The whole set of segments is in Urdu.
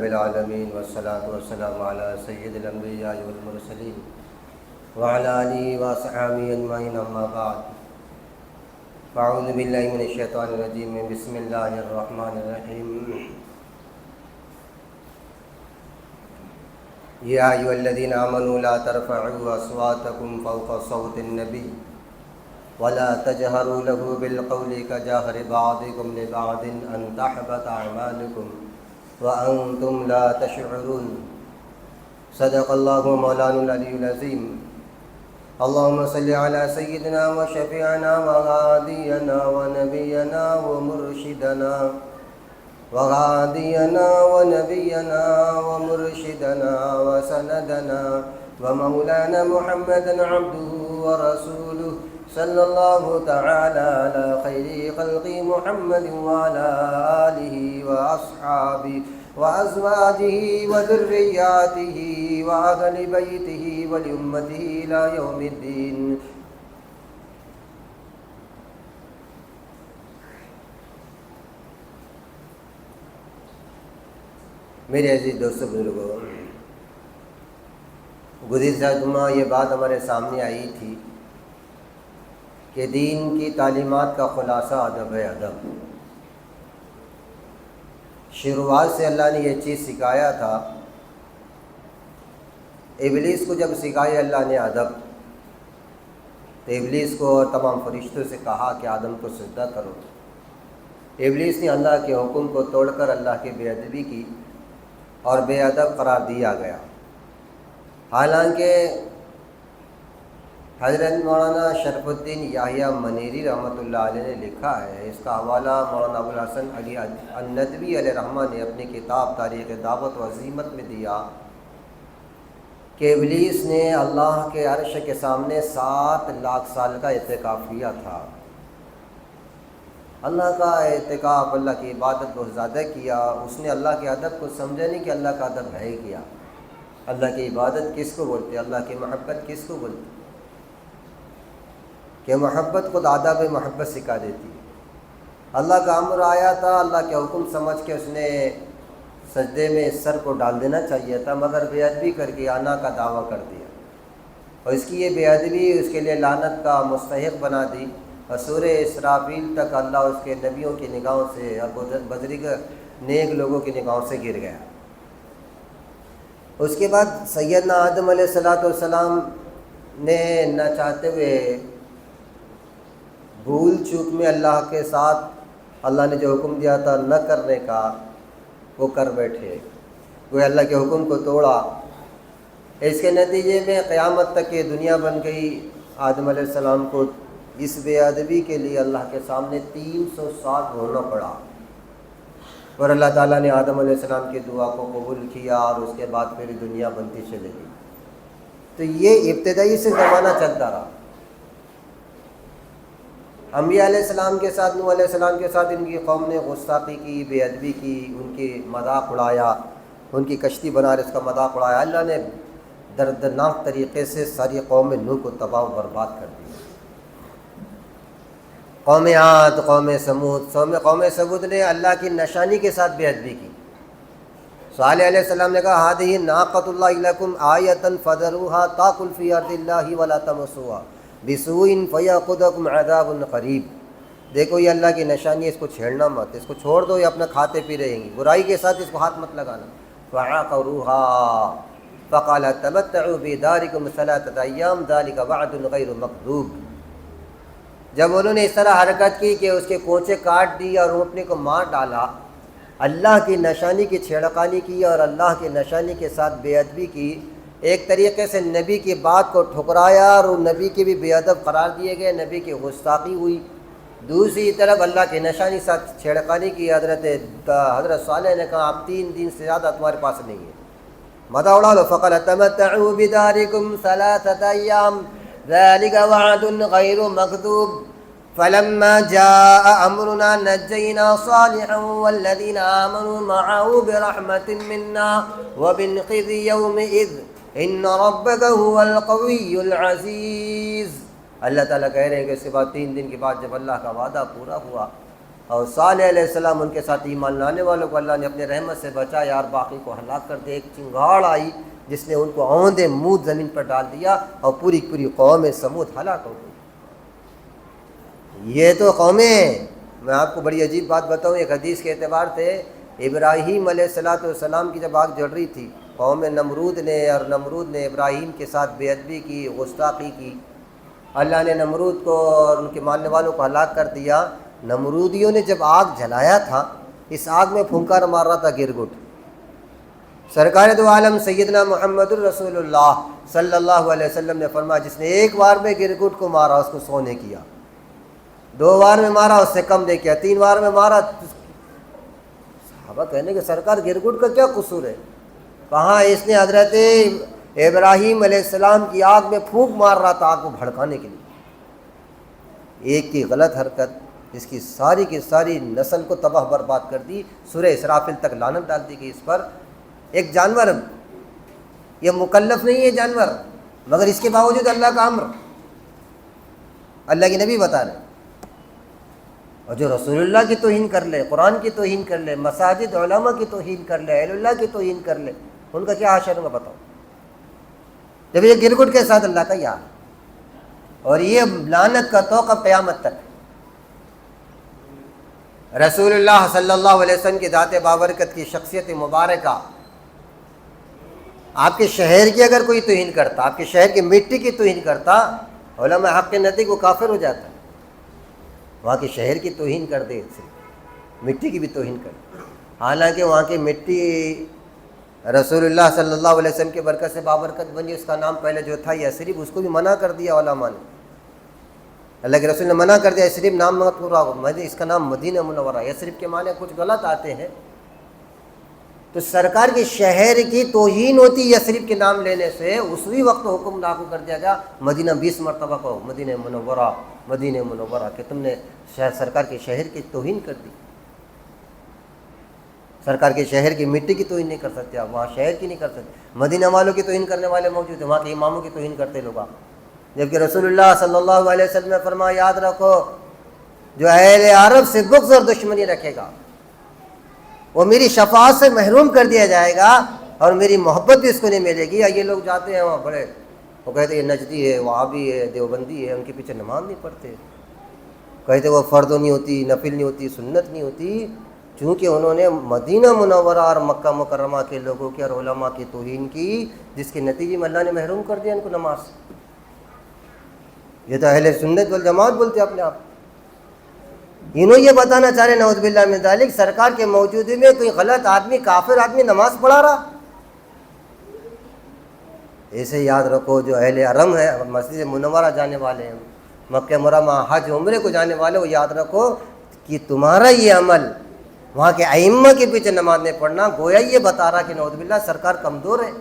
بالعالمین والصلاة والسلام علی سید الانبیاء والمرسلین وعلی آلہ وصحبہ اجمعین اما بعد فاعوذ باللہ من الشیطان الرجیم بسم اللہ الرحمن الرحیم یا ایھا الذین آمنوا لا ترفعوا اصواتکم فوق صوت النبی ولا تجهروا له بالقول كجهر بعضكم لبعض ان تحبط اعمالكم وأنتم لا تشعرون صدق الله مولانا العلي العظيم اللهم صل على سيدنا وشفيعنا وهادينا ونبينا ومرشدنا وسندنا ومولانا محمدا عبده ورسوله صلى الله تعالى على خير خلق محمد وعلى آله وأصحابه وأزواجه وذرياته وأهل بيته ولأمته إلى يوم الدين. میرے عزیز دوستو بزرگوں، گزشتہ جمعہ یہ بات ہمارے سامنے آئی تھی کہ دین کی تعلیمات کا خلاصہ ادب ہے. ادب شروعات سے اللہ نے یہ چیز سکھایا تھا. ابلیس کو جب سکھایا اللہ نے ادب، تو ابلیس کو اور تمام فرشتوں سے کہا کہ آدم کو سجدہ کرو. ابلیس نے اللہ کے حکم کو توڑ کر اللہ کی بے ادبی کی اور بے ادب قرار دیا گیا. حالانکہ حضرت مولانا شرف الدین یحییٰ منیری رحمۃ اللہ علیہ نے لکھا ہے، اس کا حوالہ مولانا ابو الحسن علی الندوی علیہ رحمہ نے اپنی کتاب تاریخ دعوت و عزیمت میں دیا کہ ابلیس نے اللہ کے عرش کے سامنے 7 لاکھ سال کا اعتکاف کیا تھا. اللہ کا اعتکاف، اللہ کی عبادت بہت زیادہ کیا. اس نے اللہ کے ادب کو سمجھا نہیں کہ اللہ کا ادب ہے کیا. اللہ کی عبادت کس کو بولتے، اللہ کی محبت کس کو بولتے، کہ محبت خود آداب محبت سکھا دیتی ہے. اللہ کا امر آیا تھا، اللہ کے حکم سمجھ کے اس نے سجدے میں سر کو ڈال دینا چاہیے تھا، مگر بے ادبی کر کے آنا کا دعویٰ کر دیا، اور اس کی یہ بے ادبی اس کے لیے لعنت کا مستحق بنا دی. اور سورہ اسرافیل تک اللہ اس کے نبیوں کی نگاہوں سے اور بزرگ نیک لوگوں کی نگاہوں سے گر گیا. اس کے بعد سیدنا آدم علیہ السلام نے نہ چاہتے ہوئے بھول چوک میں اللہ کے ساتھ اللہ نے جو حکم دیا تھا نہ کرنے کا وہ کر بیٹھے. وہ اللہ کے حکم کو توڑا. اس کے نتیجے میں قیامت تک یہ دنیا بن گئی. آدم علیہ السلام کو اس بے ادبی کے لیے اللہ کے سامنے 300 سال رونا پڑا، اور اللہ تعالیٰ نے آدم علیہ السلام کی دعا کو قبول کیا، اور اس کے بعد پھر دنیا بنتی چلی گئی. تو یہ ابتدائی سے زمانہ چلتا رہا. انبیاء علیہ السلام کے ساتھ، نوح علیہ السلام کے ساتھ ان کی قوم نے گستاخی کی، بے ادبی کی، ان کی مذاق اڑایا، ان کی کشتی بنا رہے اس کا مذاق اڑایا. اللہ نے دردناک طریقے سے ساری قوم نوح کو تباہ و برباد کر دیا. قوم عاد، قوم سمود، قوم سمود نے اللہ کی نشانی کے ساتھ بے ادبی کی. صالح علیہ السلام نے کہا ہذہ ناقۃ اللہ لکم آیۃ فذروها تاکل فی ارض اللہ ولا تمسوها بسوء فیاخذکم عذاب قریب. دیکھو یہ اللہ کی نشانی ہے، اس کو چھیڑنا مت، اس کو چھوڑ دو، یہ اپنا کھاتے پی رہیں گی، برائی کے ساتھ اس کو ہاتھ مت لگانا. فعقروها فقال تمتعوا بدارکم 3 ایام ذلک وعد غیر مکذوب. جب انہوں نے اس طرح حرکت کی کہ اس کے کونچے کاٹ دی اور اونٹنے کو مار ڈالا، اللہ کی نشانی کی چھیڑخانی کی اور اللہ کی نشانی کے ساتھ بے ادبی کی، ایک طریقے سے نبی کی بات کو ٹھکرایا اور نبی کے بھی بے ادب قرار دیے گئے، نبی کی گستاخی ہوئی. دوسری طرف اللہ کی نشانی ساتھ چھیڑخانی کی. حضرت صالح نے کہا اب 3 دن سے زیادہ تمہارے پاس نہیں ہے، مزہ اڑا لو. فقال تمتعوا بدارکم 3 ایام ذلك وعد غیر مکذوب. فلما جاء امرنا نجینا صالحا والذین آمنوا معه برحمة منا ومن خزي يومئذ ان ربك هو القوي العزیز. اللہ تعالیٰ کہہ رہے ہیں کہ اس کے بعد 3 دن کے بعد جب اللہ کا وعدہ پورا ہوا اور صالح علیہ السلام ان کے ساتھ ایمان لانے والوں کو اللہ نے اپنے رحمت سے بچایا اور باقی کو ہلاک کر دیا۔ ایک چنگاڑ آئی جس نے ان کو اوندے منہ زمین پر ڈال دیا اور پوری قوم سمود ہلاک ہو گئی۔ یہ تو قومیں ہیں۔ میں آپ کو بڑی عجیب بات بتاؤں، ایک حدیث کے اعتبار سے ابراہیم علیہ السلام کی جب آگ جل رہی تھی، قوم نمرود نے ابراہیم کے ساتھ بے ادبی کی، گستاخی کی، اللہ نے نمرود کو اور ان کے ماننے والوں کو ہلاک کر دیا۔ نمرودیوں نے جب آگ جلایا تھا، اس آگ میں پھنکار مار رہا تھا گرگٹ۔ سرکار دو عالم سیدنا محمد الرسول اللہ صلی اللہ علیہ وسلم نے فرمایا جس نے ایک بار میں گرگٹ کو مارا اس کو سونے کیا، 2 بار میں مارا اس سے کم نہیں کیا، 3 بار میں مارا۔ صحابہ کہنے کہ سرکار گرگٹ کا کیا قصور ہے؟ کہاں اس نے حضرت ابراہیم علیہ السلام کی آگ میں پھونک مار رہا تھا، آگ کو بھڑکانے کے لیے۔ ایک کی غلط حرکت اس کی ساری کی ساری نسل کو تباہ برباد کر دی۔ سورہ اسرافیل تک لعنت ڈال دی گئی اس پر۔ ایک جانور، یہ مکلف نہیں ہے جانور، مگر اس کے باوجود اللہ کا امر، اللہ کے نبی بتا رہے ہیں۔ اور جو رسول اللہ کی توہین کر لے، قرآن کی توہین کر لے، مساجد علماء کی توہین کر لے، اہل اللہ کی توہین کر لے، ان کا کیا حشر ہوگا بتاؤ؟ جب یہ گرگٹ کے ساتھ اللہ کا یاد، اور یہ لعنت کا توقع قیامت تک۔ رسول اللہ صلی اللہ علیہ وسلم کی ذات بابرکت کی شخصیت مبارکہ، آپ کے شہر کی اگر کوئی توہین کرتا، آپ کے شہر کی مٹی کی توہین کرتا، علماء حق کے نزدیک وہ کافر ہو جاتا ہے۔ وہاں کے شہر کی توہین کر دے، مٹی کی بھی توہین کر دے، حالانکہ وہاں کی مٹی رسول اللہ صلی اللہ علیہ وسلم کی برکت سے بابرکت بنی۔ اس کا نام پہلے جو تھا یثرب، اس کو بھی منع کر دیا علماء نے، اللہ کے رسول نے منع کر دیا یثرب نام مت پورا، اس کا نام مدینہ منورہ۔ یثرب کے معنی کچھ غلط آتے ہیں، تو سرکار کے شہر کی توہین ہوتی یثرب کے نام لینے سے، اسی وقت حکم لاگو کر دیا گیا مدینہ 20 مرتبہ کہو مدینہ منورہ، مدینہ منورہ، کہ تم نے سرکار کے شہر کی توہین کر دی۔ سرکار کے شہر کی مٹی کی توہین نہیں کر سکتے آپ، وہاں شہر کی نہیں کر سکتے۔ مدینہ والوں کی توہین کرنے والے موجود ہیں، وہاں کے اماموں کی توہین کرتے لوگ آپ، جبکہ رسول اللہ صلی اللہ علیہ وسلم نے فرمایا یاد رکھو جو اہل عرب سے بغض اور دشمنی رکھے گا وہ میری شفاعت سے محروم کر دیا جائے گا، اور میری محبت بھی اس کو نہیں ملے گی۔ یہ لوگ جاتے ہیں وہاں بڑے، وہ کہتے ہیں یہ نجدی ہے، وہابی ہے، دیوبندی ہے، ان کے پیچھے نماز نہیں پڑھتے، کہتے وہ فرض نہیں ہوتی، نفل نہیں ہوتی، سنت نہیں ہوتی، چونکہ انہوں نے مدینہ منورہ اور مکہ مکرمہ کے لوگوں کی اور علماء کی توہین کی، جس کے نتیجے میں اللہ نے محروم کر دیا ان کو نماز سے۔ یہ تو اہل سنت والجماعت بولتے اپنے آپ، انہوں یہ بتانا چاہ رہے نعوذ باللہ من ذالک سرکار کے موجودگی میں کوئی غلط آدمی، کافر آدمی نماز پڑھا رہا۔ ایسے یاد رکھو جو اہل حرم ہے، مسجد منورہ جانے والے ہیں، مکہ مرمہ حج عمرے کو جانے والے، وہ یاد رکھو کہ تمہارا یہ عمل وہاں کے ائمہ کے پیچھے نماز نہیں پڑھنا گویا یہ بتا رہا کہ نعوذ باللہ سرکار کمزور ہے،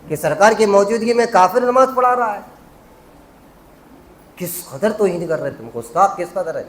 کہ سرکار کی موجودگی میں کافر نماز پڑھا رہا ہے۔ کس قدر توہین کر رہے تم کو، استاد کس قدر ہے۔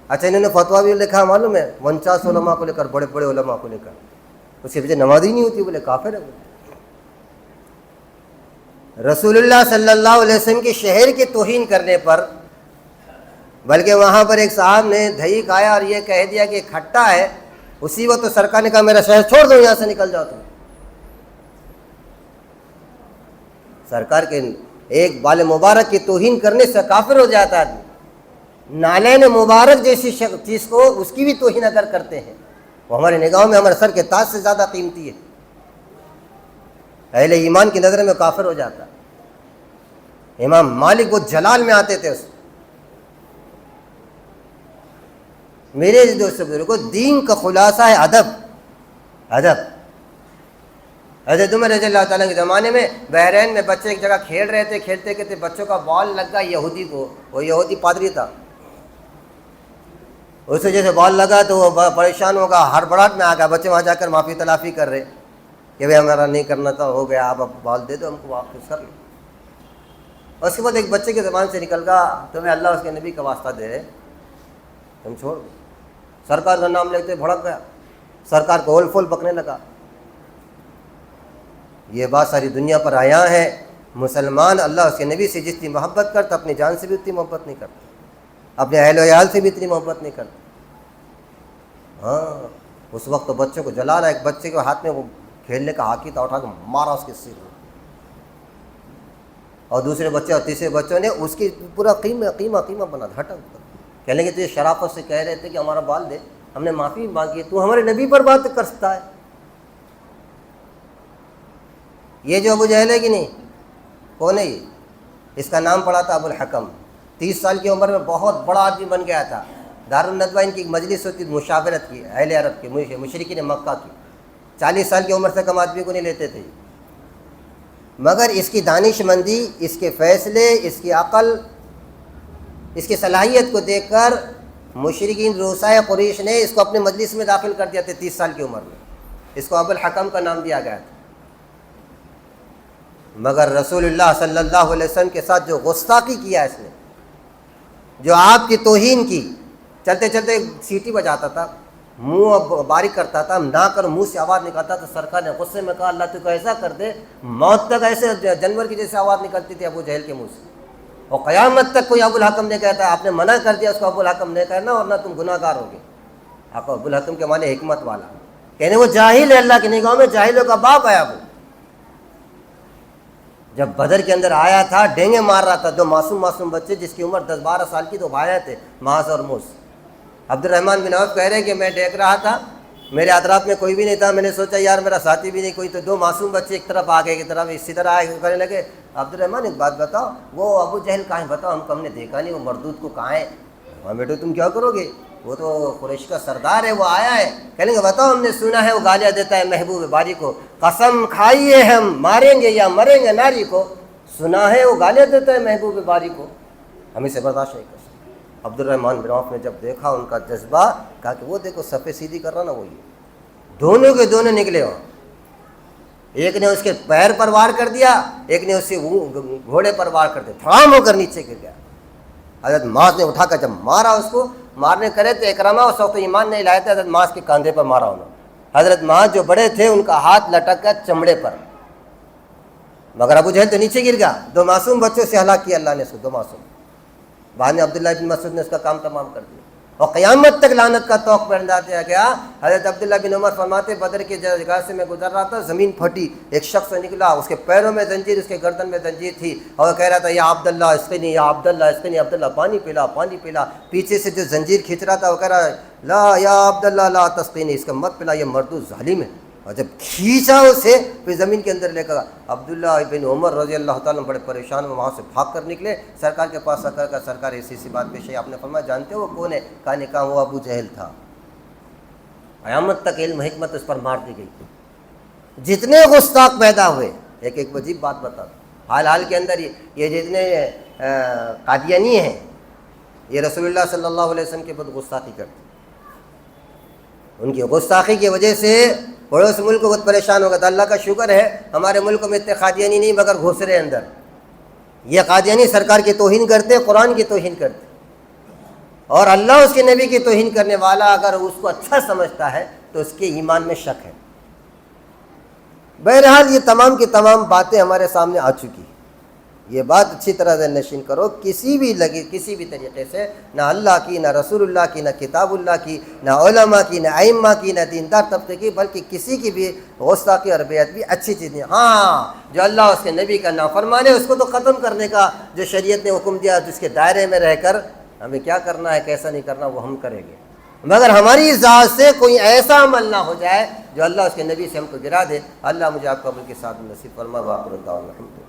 اچھا انہوں نے فتویٰ بھی لکھا معلوم ہے 49 علماء کو لے کر، بڑے بڑے علماء کو لے کر، اس کے پیچھے نماز ہی نہیں ہوتی، بولے کافر ہے۔ رسول اللہ صلی اللہ علیہ وسلم کے شہر کی توہین کرنے پر، بلکہ وہاں پر ایک صاحب نے دہی کھایا اور یہ کہہ دیا کہ کھٹا ہے، اسی وقت تو سرکار نے کہا میرا شہر چھوڑ دو، یہاں سے نکل جاؤ تم۔ سرکار کے ایک بال مبارک کی توہین کرنے سے کافر ہو جاتا ہے آدمی۔ نالین مبارک جیسی چیز کو اس کی بھی توہین اگر کرتے ہیں، وہ ہمارے نگاہوں میں ہمارے سر کے تاج سے زیادہ قیمتی ہے، اہل ایمان کی نظر میں کافر ہو جاتا ہے۔ امام مالک وہ جلال میں آتے تھے۔ میرے دوست بزرگوں، دین کا خلاصہ ہے ادب۔ حضرت عمر رضی اللہ تعالیٰ کے زمانے میں بحرین میں بچے ایک جگہ کھیل رہے تھے، کھیلتے کھیلتے بچوں کا بال لگ گیا یہودی کو، وہ یہودی پادری تھا، اس سے جیسے بال لگا تو وہ پریشان ہوگا، ہڑبڑاہٹ میں آ گیا، بچے وہاں جا کر معافی تلافی کر رہے کہ بھائی ہمارا نہیں کرنا تھا، ہو گیا، آپ اب بال دے دو ہم کو واپس کر لو۔ اور اس کے بعد ایک بچے کی زبان سے نکل گیا تمہیں اللہ اس کے نبی کا واسطہ دے رہے، تم چھوڑ دو۔ سرکار کا نام لیتے بھڑک گیا، سرکار کو اول فول بکنے لگا۔ یہ بات ساری دنیا پر آیا ہے، مسلمان اللہ اس کے نبی سے جتنی محبت کرتا اپنی جان سے بھی اتنی محبت نہیں کرتا، اپنے اہل و عیال سے بھی اتنی محبت نہیں کرتا۔ ہاں اس وقت تو بچوں کو جلا رہا، ایک بچے کے ہاتھ میں وہ کھیلنے کا ہاکی تھا، اٹھا کے مارا اس کے سر میں، اور دوسرے بچے اور تیسرے بچوں نے اس کی پورا قیمہ بنا دیا، ہٹا کہنے کہ تجھے شرافت سے کہہ رہے تھے کہ ہمارا بال دے، ہم نے معافی مانگی، تو ہمارے نبی پر بات کر سکتا ہے؟ یہ جو ابو جہل ہے کہ نہیں، کون ہے یہ؟ اس کا نام پڑا تھا ابو الحکم، 30 سال کی عمر میں بہت بڑا آدمی بن گیا تھا۔ دارالندوہ ان کی ایک مجلس ہوتی تھی مشاورت کی، اہل عرب کی، مشرکین مکہ کی، 40 سال کی عمر سے کم آدمی کو نہیں لیتے تھے، مگر اس کی دانش مندی، اس کے فیصلے، اس کی عقل، اس کی صلاحیت کو دیکھ کر مشرکین رؤسائے قریش نے اس کو اپنے مجلس میں داخل کر دیا تھا 30 سال کی عمر میں، اس کو ابو الحکم کا نام دیا گیا تھا۔ مگر رسول اللہ صلی اللہ علیہ وسلم کے ساتھ جو گستاخی کیا اس نے، جو آپ کی توہین کی، چلتے چلتے سیٹی بجاتا تھا، منہ باریک کرتا تھا، نہ کر منہ سے آواز نکالتا تو سرکار نے غصے میں کہا اللہ تو کو ایسا کر دے موت تک ایسے جانور کی جیسے آواز نکلتی تھی ابو جہل کے منہ سے، اور قیامت تک کوئی ابو الحکم نہیں کہتا ہے، آپ نے منع کر دیا اس کو ابو الحکم نہیں کہنا ورنہ تم گناہ گار ہوگے۔ آپ ابو الحکم کے معنی حکمت والا، کہنے وہ جاہل ہے، اللہ کی نگاہوں میں جاہلوں کا باپ ہے وہ۔ جب بدر کے اندر آیا تھا ڈینگے مار رہا تھا، دو معصوم بچے جس کی عمر 10-12 سال کی، دو بھائی تھے معاذ اور موس۔ عبد الرحمن بن عوف کہہ رہے ہیں کہ میں دیکھ رہا تھا، میرے اطراف میں کوئی بھی نہیں تھا، میں نے سوچا یار میرا ساتھی بھی نہیں کوئی، تو دو معصوم بچے ایک طرف آگے کی طرف اسی طرح آئے کرنے لگے، عبد الرحمن ایک بات بتاؤ وہ ابو جہل کہاں ہے، بتاؤ ہم نے دیکھا نہیں، وہ مردود کو کہاں ہے؟ ہاں بیٹو تم کیا کرو گے، وہ تو قریش کا سردار ہے، وہ آیا ہے، کہیں گے بتاؤ ہم نے سنا ہے وہ گالیاں دیتا ہے محبوب باری کو، قسم کھائیے ہم ماریں گے یا مریں گے ناری کو، سنا ہے وہ گالیاں دیتا ہے محبوب باری کو، ہم اسے برداشت نہیں کر سکتے۔ عبد الرحمن بن عوف نے جب دیکھا ان کا جذبہ، کہا کہ وہ دیکھو صفے سیدھی کر رہا نا، وہ یہ دونوں کے دونوں نکلے ہو، ایک نے اس کے پیر پر وار کر دیا، ایک نے اس کے گھوڑے پر وار کر دیا، تھام ہو کر نیچے گر گیا۔ حضرت معاذ نے اٹھا کر جب مارا اس کو، مارنے کرے تو اکرمہ اس وقت ایمان نہیں لائے تھے، حضرت معاذ کے کاندھے پر مارا انہوں نے، حضرت معاذ جو بڑے تھے ان کا ہاتھ لٹک کر چمڑے پر، مگر ابو جہل تو نیچے گر گیا۔ دو معصوم بچوں سے ہلاک کیا اللہ نے اس کو، دو معصوم، بعد میں عبداللہ بن مسعود نے اس کا کام تمام کر دیا، اور قیامت تک لعنت کا طوق پہنا دیا گیا۔ حضرت عبداللہ بن عمر فرماتے بدر کی جگہ سے میں گزر رہا تھا، زمین پھٹی، ایک شخص نکلا، اس کے پیروں میں زنجیر، اس کے گردن میں زنجیر تھی، اور کہہ رہا تھا یا عبداللہ اسقنی، یا عبداللہ اسقنی، عبداللہ پانی پلا پانی پلا۔ پیچھے سے جو زنجیر کھینچ رہا تھا وہ کہہ رہا ہے لا یا عبداللہ لا تسقنی، اس کا مت پلا، یہ مردود ظالم ہے، اور جب کھینچا اسے پھر زمین کے اندر لے کر عبداللہ بن عمر رضی اللہ تعالیٰ بڑے پریشان ہوئے، وہاں سے بھاگ کر نکلے، سرکار کے پاس آ کر سرکار ایسی سی بات پیش ہے، آپ نے فرمایا جانتے ہو وہ کون ہے؟ کہا وہ ابو جہل تھا۔ قیامت تک علم حکمت اس پر مار دی گئی۔ جتنے گستاخ پیدا ہوئے، ایک عجیب بات بتا دوں، حال کے اندر یہ جتنے قادیانی ہیں یہ رسول اللہ صلی اللہ علیہ وسلم کے بعد گستاخی کرتے، ان کی گستاخی کی وجہ سے پڑوس ملک بہت پریشان ہوگا۔ تو اللہ کا شکر ہے ہمارے ملک میں اتنے قادیانی نہیں، مگر گھسرے اندر یہ قادیانی سرکار کی توہین کرتے، قرآن کی توہین کرتے، اور اللہ اس کے نبی کی توہین کرنے والا اگر اس کو اچھا سمجھتا ہے تو اس کے ایمان میں شک ہے۔ بہرحال یہ تمام کی تمام باتیں ہمارے سامنے آ چکی، یہ بات اچھی طرح ذہن نشین کرو، کسی بھی طریقے سے نہ اللہ کی، نہ رسول اللہ کی، نہ کتاب اللہ کی، نہ علماء کی، نہ ائمہ کی، نہ دیندار طبقے کی، بلکہ کسی کی بھی گستاخی اور بے ادبی اچھی چیز نہیں۔ ہاں جو اللہ اس کے نبی کا نافرمان ہے اس کو تو ختم کرنے کا جو شریعت نے حکم دیا، جس کے دائرے میں رہ کر ہمیں کیا کرنا ہے کیسا نہیں کرنا وہ ہم کریں گے، مگر ہماری ذات سے کوئی ایسا عمل نہ ہو جائے جو اللہ اس کے نبی سے ہم کو گرا دے۔ اللہ مجھے آپ کو عمل کے ساتھ نصیب فرما، وآخر دعوانا الحمدللہ۔